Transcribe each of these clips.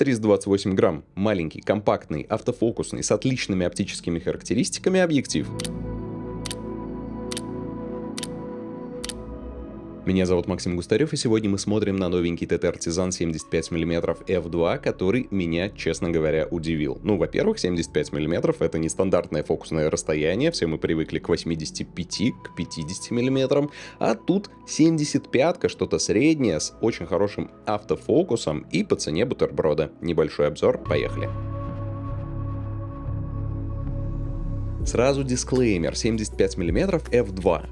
328 грамм. Маленький, компактный, автофокусный, с отличными оптическими характеристиками объектив. Меня зовут Максим Густарев, и сегодня мы смотрим на новенький ТТ Artisan 75 мм f2, который меня, честно говоря, удивил. Ну, во-первых, 75 мм это не стандартное фокусное расстояние, все мы привыкли к 85, к 50 мм, а тут 75-ка, что-то среднее, с очень хорошим автофокусом и по цене бутерброда. Небольшой обзор, поехали. Сразу дисклеймер: 75 мм f2.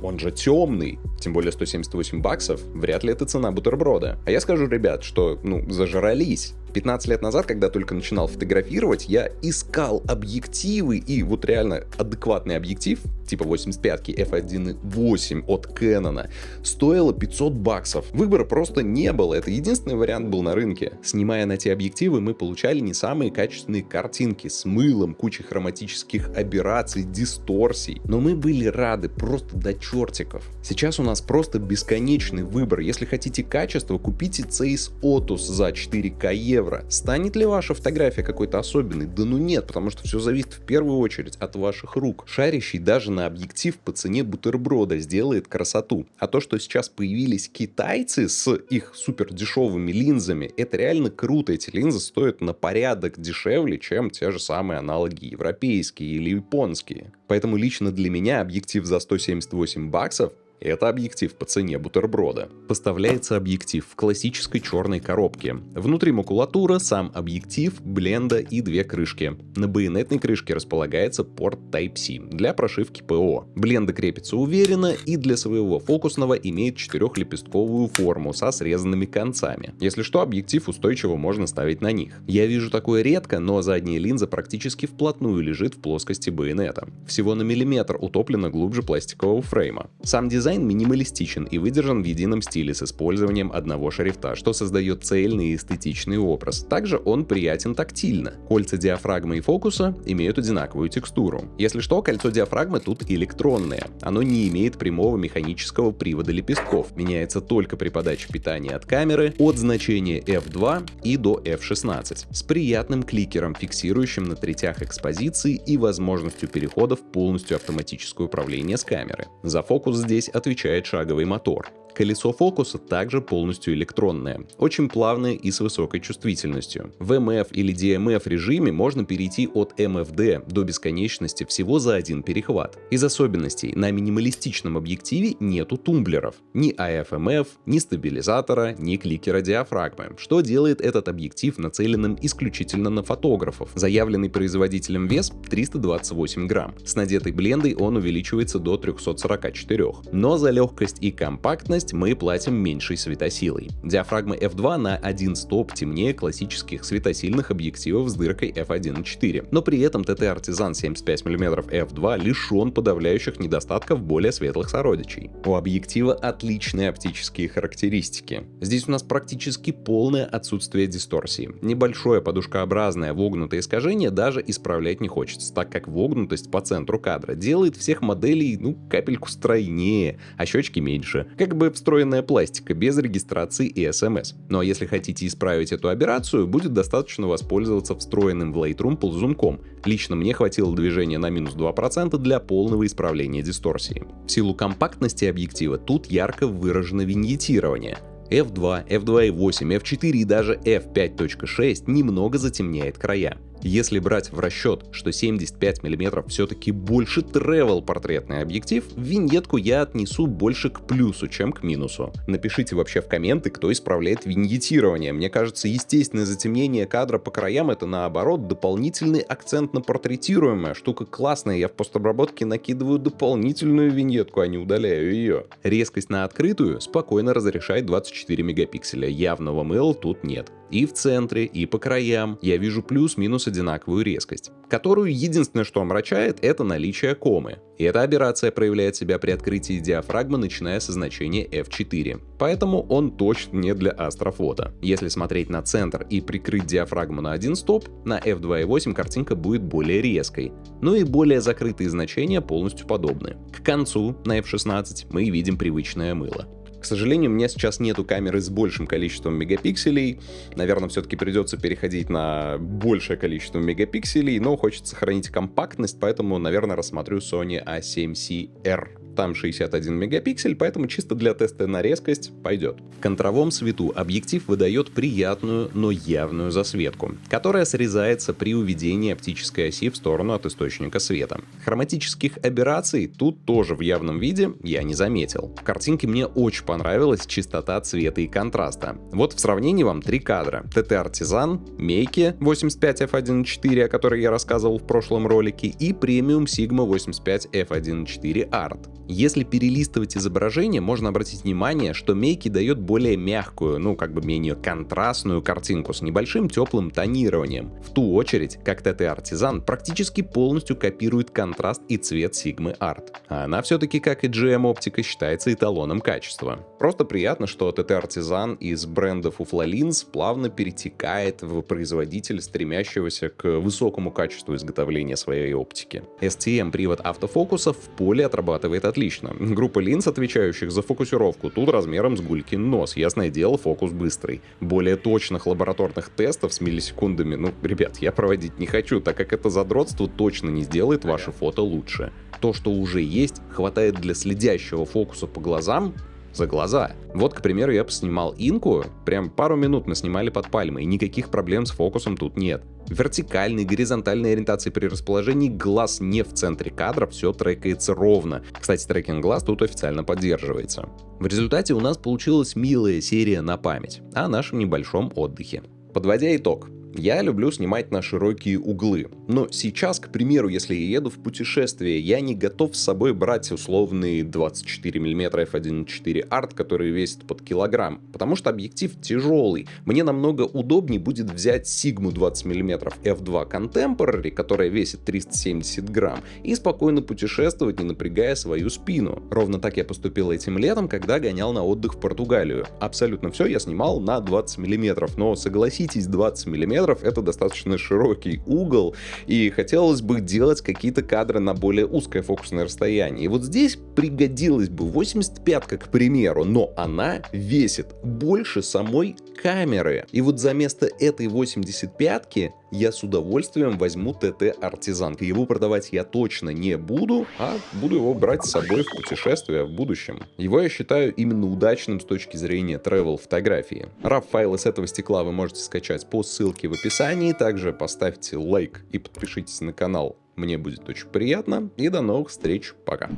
Он же темный, тем более 178 баксов, вряд ли это цена бутерброда. А я скажу, ребят, что, зажрались. 15 лет назад, когда только начинал фотографировать, я искал объективы, и вот реально адекватный объектив, типа 85-ки f1.8 от Canon, стоило 500 баксов. Выбора просто не было, это единственный вариант был на рынке. Снимая на те объективы, мы получали не самые качественные картинки с мылом, кучей хроматических аберраций, дисторсий. Но мы были рады просто до чертиков. Сейчас у нас просто бесконечный выбор. Если хотите качества, купите Zeiss Otus за 4К евро. Станет ли ваша фотография какой-то особенной? Да ну нет, потому что все зависит в первую очередь от ваших рук. Шарящий даже на объектив по цене бутерброда сделает красоту. А то, что сейчас появились китайцы с их супер дешевыми линзами, это реально круто. Эти линзы стоят на порядок дешевле, чем те же самые аналоги европейские или японские. Поэтому лично для меня объектив за 178 баксов — это объектив по цене бутерброда. Поставляется объектив в классической черной коробке. Внутри макулатура, сам объектив, бленда и две крышки. На байонетной крышке располагается порт Type-C для прошивки ПО. Бленда крепится уверенно и для своего фокусного имеет 4-лепестковую форму со срезанными концами. Если что, объектив устойчиво можно ставить на них. Я вижу такое редко, но задняя линза практически вплотную лежит в плоскости байонета. Всего на миллиметр утоплена глубже пластикового фрейма. Сам дизайн минималистичен и выдержан в едином стиле с использованием одного шрифта, что создает цельный и эстетичный образ. Также он приятен тактильно. Кольца диафрагмы и фокуса имеют одинаковую текстуру. Если что, кольцо диафрагмы тут электронное. Оно не имеет прямого механического привода лепестков. Меняется только при подаче питания от камеры от значения f2 и до f16. С приятным кликером, фиксирующим на третях экспозиции и возможностью перехода в полностью автоматическое управление с камеры. За фокус здесь отвечает шаговый мотор. Колесо фокуса также полностью электронное, очень плавное и с высокой чувствительностью. В MF или DMF режиме можно перейти от MFD до бесконечности всего за один перехват. Из особенностей: на минималистичном объективе нету тумблеров, ни AF/MF, ни стабилизатора, ни кликера диафрагмы, что делает этот объектив нацеленным исключительно на фотографов. Заявленный производителем вес 328 грамм. С надетой блендой он увеличивается до 344. Но за легкость и компактность мы платим меньшей светосилой. Диафрагма f2 на 1 стоп темнее классических светосильных объективов с дыркой f1.4, но при этом ТТ Artisan 75 мм f2 лишен подавляющих недостатков более светлых сородичей. У объектива отличные оптические характеристики. Здесь у нас практически полное отсутствие дисторсии. Небольшое подушкообразное вогнутое искажение даже исправлять не хочется, так как вогнутость по центру кадра делает всех моделей капельку стройнее, а щечки меньше. Как бы встроенная пластика, без регистрации и SMS. Ну а если хотите исправить эту аберрацию, будет достаточно воспользоваться встроенным в Lightroom ползунком. Лично мне хватило движения на минус 2% для полного исправления дисторсии. В силу компактности объектива тут ярко выражено виньетирование. f2, f2.8, f4 и даже f5.6 немного затемняет края. Если брать в расчет, что 75 мм все-таки больше travel портретный объектив, виньетку я отнесу больше к плюсу, чем к минусу. Напишите вообще в комменты, кто исправляет виньетирование. Мне кажется, естественное затемнение кадра по краям — это наоборот дополнительный акцент на портретируемое. Штука классная, я в постобработке накидываю дополнительную виньетку, а не удаляю ее. Резкость на открытую спокойно разрешает 24 мегапикселя, явного мыла тут нет. И в центре, и по краям я вижу плюс-минус одинаковую резкость, которую единственное, что омрачает, это наличие комы. И эта аберрация проявляет себя при открытии диафрагмы, начиная со значения f4. Поэтому он точно не для астрофото. Если смотреть на центр и прикрыть диафрагму на один стоп, на f2.8 картинка будет более резкой. Ну и более закрытые значения полностью подобны. К концу на f16 мы видим привычное мыло. К сожалению, у меня сейчас нету камеры с большим количеством мегапикселей. Наверное, все-таки придется переходить на большее количество мегапикселей, но хочется сохранить компактность, поэтому, наверное, рассмотрю Sony A7C-R. Там 61 мегапиксель, поэтому чисто для теста на резкость пойдет. В контровом свету объектив выдает приятную, но явную засветку, которая срезается при уведении оптической оси в сторону от источника света. Хроматических аберраций тут тоже в явном виде я не заметил. В картинке мне очень понравилась чистота цвета и контраста. Вот в сравнении вам 3 кадра. TT Artisan, Meike 85 f1.4, о которой я рассказывал в прошлом ролике, и Premium Sigma 85 f1.4 Art. Если перелистывать изображение, можно обратить внимание, что Meike дает более мягкую, менее контрастную картинку с небольшим теплым тонированием. В ту очередь, как TT Artisan практически полностью копирует контраст и цвет Sigma Art. А она все-таки, как и GM оптика, считается эталоном качества. Просто приятно, что TT Artisan из бренда Fufla Lens плавно перетекает в производитель, стремящегося к высокому качеству изготовления своей оптики. STM привод автофокуса в поле отрабатывает отлично. Группа линз, отвечающих за фокусировку, тут размером с гулькин нос. Ясное дело, фокус быстрый. Более точных лабораторных тестов с миллисекундами, ребят, я проводить не хочу, так как это задротство точно не сделает ваше фото лучше. То, что уже есть, хватает для следящего фокуса по глазам, за глаза. Вот, к примеру, я поснимал инку, прям пару минут мы снимали под пальмой, и никаких проблем с фокусом тут нет. Вертикальной, горизонтальной ориентации при расположении глаз не в центре кадра, все трекается ровно. Кстати, трекинг глаз тут официально поддерживается. В результате у нас получилась милая серия на память о нашем небольшом отдыхе. Подводя итог. Я люблю снимать на широкие углы, но сейчас, к примеру, если я еду в путешествие, я не готов с собой брать условный 24 мм f1.4 Art, который весит под килограмм, потому что объектив тяжелый. Мне намного удобнее будет взять Sigma 20 мм f2 Contemporary, которая весит 370 грамм, и спокойно путешествовать, не напрягая свою спину. Ровно так я поступил этим летом, когда гонял на отдых в Португалию. Абсолютно все я снимал на 20 мм, но согласитесь, 20 мм это достаточно широкий угол, и хотелось бы делать какие-то кадры на более узкое фокусное расстояние. И вот здесь пригодилась бы 85-ка, к примеру, но она весит больше самой камеры. И вот за место этой 85-ки я с удовольствием возьму TT Artisan. Его продавать я точно не буду, а буду его брать с собой в путешествие в будущем. Его я считаю именно удачным с точки зрения travel фотографии. RAW-файлы с этого стекла вы можете скачать по ссылке в описании. Также поставьте лайк и подпишитесь на канал. Мне будет очень приятно. И до новых встреч. Пока.